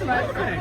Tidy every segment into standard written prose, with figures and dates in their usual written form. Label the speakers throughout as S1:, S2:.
S1: right thing.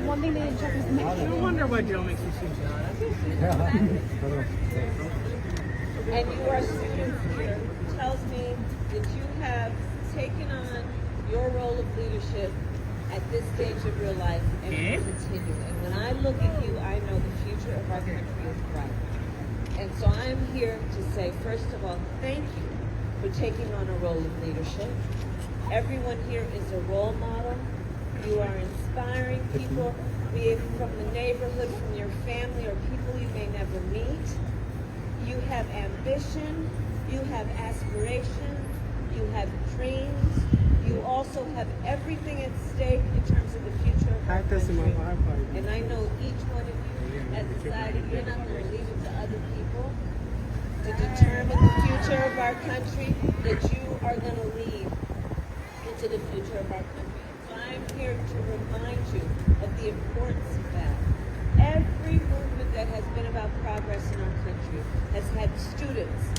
S2: One thing they didn't check was the
S1: No wonder why Joe makes you seem so
S3: And you are students here, tells me that you have taken on your role of leadership at this stage of your life and will continue. And when I look at you, I know the future of our country is bright. And so I'm here to say, first of all, thank you for taking on a role of leadership. Everyone here is a role model. You are inspiring people, be it from the neighborhood, from your family, or people you may never meet. You have ambition, you have aspiration, you have dreams. You also have everything at stake in terms of the future of our country. And I know each one of you has decided you're not going to leave it to other people to determine the future of our country, that you are going to lead into the future of our country. So I'm here to remind you of the importance of that. Every movement that has been about progress in our country has had students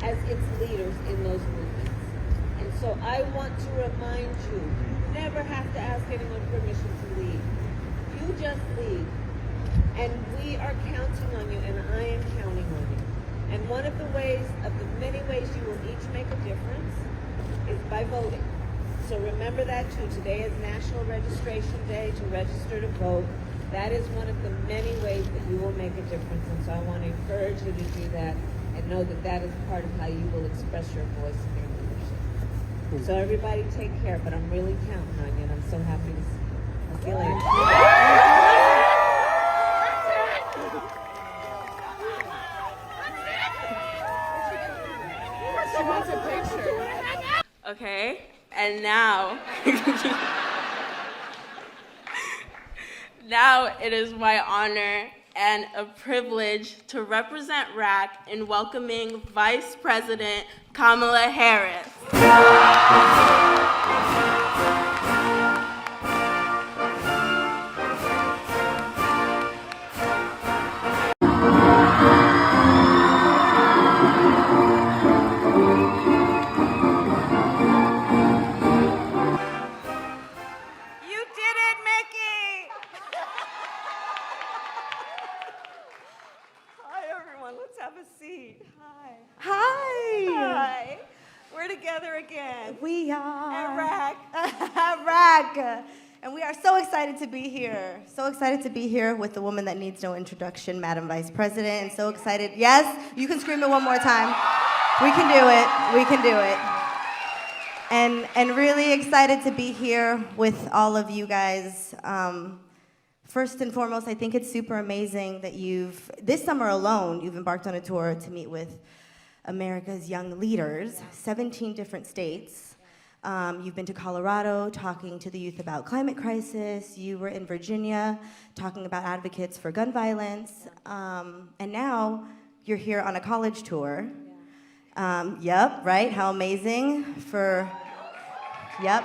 S3: as its leaders in those movements. And so I want to remind you, you never have to ask anyone permission to lead. You just lead. And we are counting on you, and I am counting on you. And one of the ways, of the many ways you will each make a difference is by voting. So remember that too. Today is National Registration Day to register to vote. That is one of the many ways that you will make a difference. And so I want to encourage you to do that and know that that is part of how you will express your voice in your leadership. So everybody take care, but I'm really counting on you, and I'm so happy to see you. I'll see you later.
S2: She wants a picture.
S4: Okay, and now, now it is my honor and a privilege to represent RAC in welcoming Vice President Kamala Harris.
S3: Let's have a seat. Hi.
S5: Hi.
S3: Hi. We're together again.
S5: We are.
S3: At RAC.
S5: At RAC. And we are so excited to be here. So excited to be here with the woman that needs no introduction, Madam Vice President. And so excited. Yes? You can scream it one more time. We can do it. We can do it. And really excited to be here with all of you guys. First and foremost, I think it's super amazing that this summer alone, you've embarked on a tour to meet with America's young leaders, 17 different states. You've been to Colorado talking to the youth about climate crisis. You were in Virginia talking about advocates for gun violence. And now you're here on a college tour. Yep, right, how amazing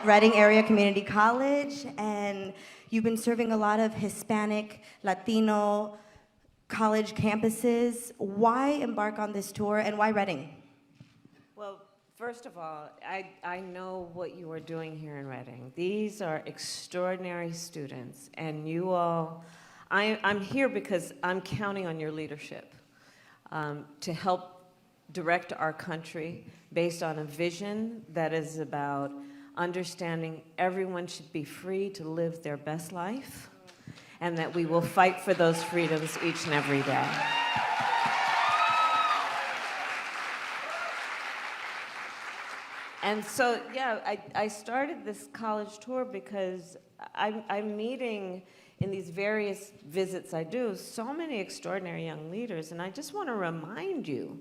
S5: Reading Area Community College. And you've been serving a lot of Hispanic, Latino college campuses. Why embark on this tour, and why Reading?
S3: Well, first of all, I know what you are doing here in Reading. These are extraordinary students, and you all, I'm here because I'm counting on your leadership to help direct our country based on a vision that is about understanding everyone should be free to live their best life, and that we will fight for those freedoms each and every day. And so, yeah, I started this college tour because I'm meeting in these various visits I do so many extraordinary young leaders, and I just want to remind you,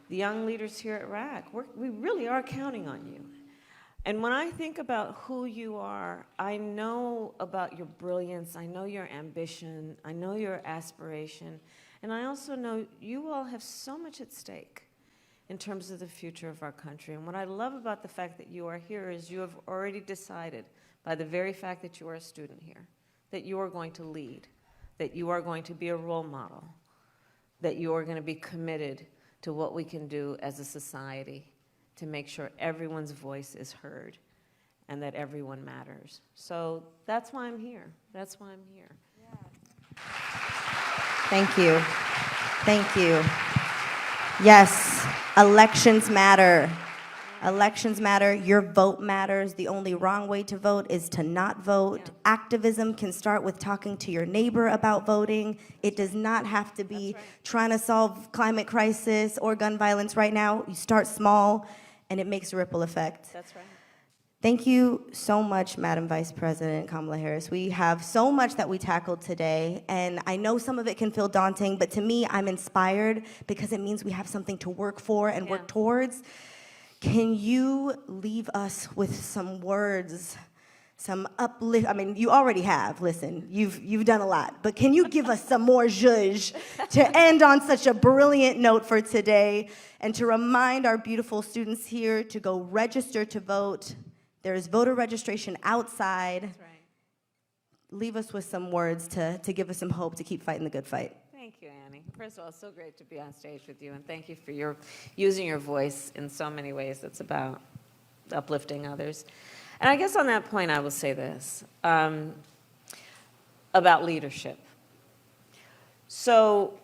S3: the young leaders here at RAC, we really are counting on you. And when I think about who you are, I know about your brilliance, I know your ambition, I know your aspiration, and I also know you all have so much at stake in terms of the future of our country. And what I love about the fact that you are here is you have already decided, by the very fact that you are a student here, that you are going to lead, that you are going to be a role model, that you are going to be committed to what we can do as a society to make sure everyone's voice is heard and that everyone matters. So that's why I'm here. That's why I'm here.
S5: Thank you. Thank you. Yes, elections matter. Elections matter. Your vote matters. The only wrong way to vote is to not vote. Yeah. Activism can start with talking to your neighbor about voting. It does not have to be trying to solve climate crisis or gun violence right now. You start small, and it makes a ripple effect.
S3: That's right.
S5: Thank you so much, Madam Vice President Kamala Harris. We have so much that we tackled today, and I know some of it can feel daunting, but to me, I'm inspired because it means we have something to work for and work towards. Can you leave us with some words, some uplift? I mean, you already have, listen, you've done a lot, but can you give us some more zhuzh to end on such a brilliant note for today and to remind our beautiful students here to go register to vote? There is voter registration outside.
S3: That's right.
S5: Leave us with some words to give us some hope to keep fighting the good fight.
S3: Thank you, Annie. First of all, it's so great to be on stage with you, and thank you for using your voice in so many ways that's about uplifting others. And I guess on that point, I will say this about leadership. So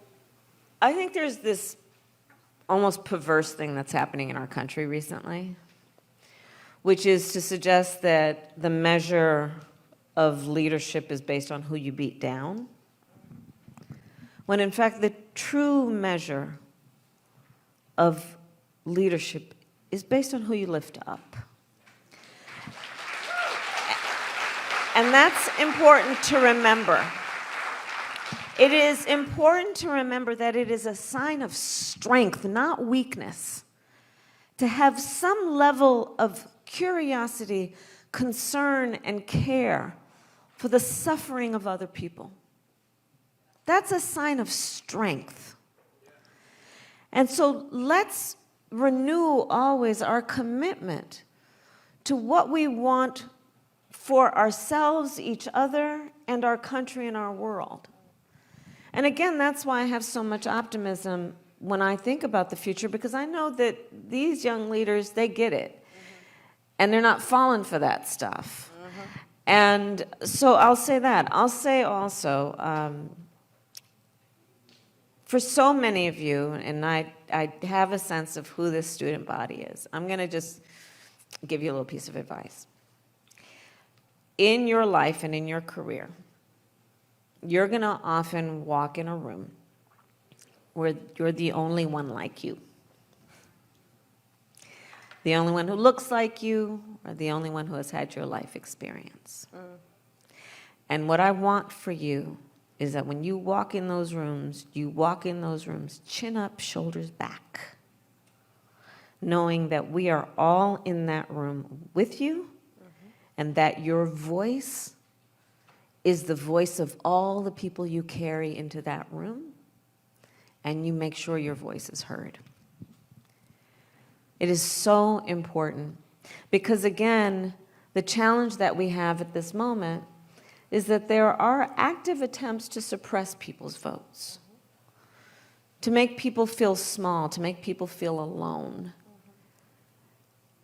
S3: I think there's this almost perverse thing that's happening in our country recently, which is to suggest that the measure of leadership is based on who you beat down, when in fact the true measure of leadership is based on who you lift up. And that's important to remember. It is important to remember that it is a sign of strength, not weakness, to have some level of curiosity, concern, and care for the suffering of other people. That's a sign of strength. And so let's renew always our commitment to what we want for ourselves, each other, and our country and our world. And again, that's why I have so much optimism when I think about the future, because I know that these young leaders, they get it. And they're not falling for that stuff. And so I'll say that. I'll say also, for so many of you, and I have a sense of who this student body is, I'm going to just give you a little piece of advice. In your life and in your career, you're going to often walk in a room where you're the only one like you. The only one who looks like you, or the only one who has had your life experience. And what I want for you is that when you walk in those rooms, you walk in those rooms chin up, shoulders back, knowing that we are all in that room with you, and that your voice is the voice of all the people you carry into that room, and you make sure your voice is heard. It is so important because, again, the challenge that we have at this moment is that there are active attempts to suppress people's votes, to make people feel small, to make people feel alone.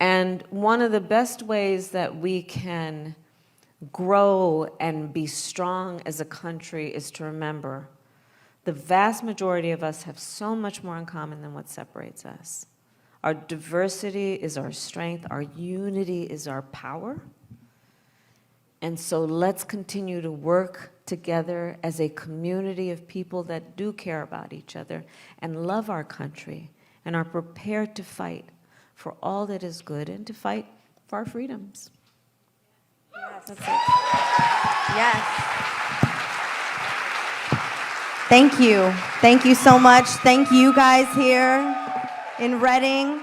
S3: And one of the best ways that we can grow and be strong as a country is to remember the vast majority of us have so much more in common than what separates us. Our diversity is our strength. Our unity is our power. And so let's continue to work together as a community of people that do care about each other and love our country and are prepared to fight for all that is good and to fight for our freedoms.
S5: Yes. That's it. Yes. Thank you. Thank you so much. Thank you guys here in Reading.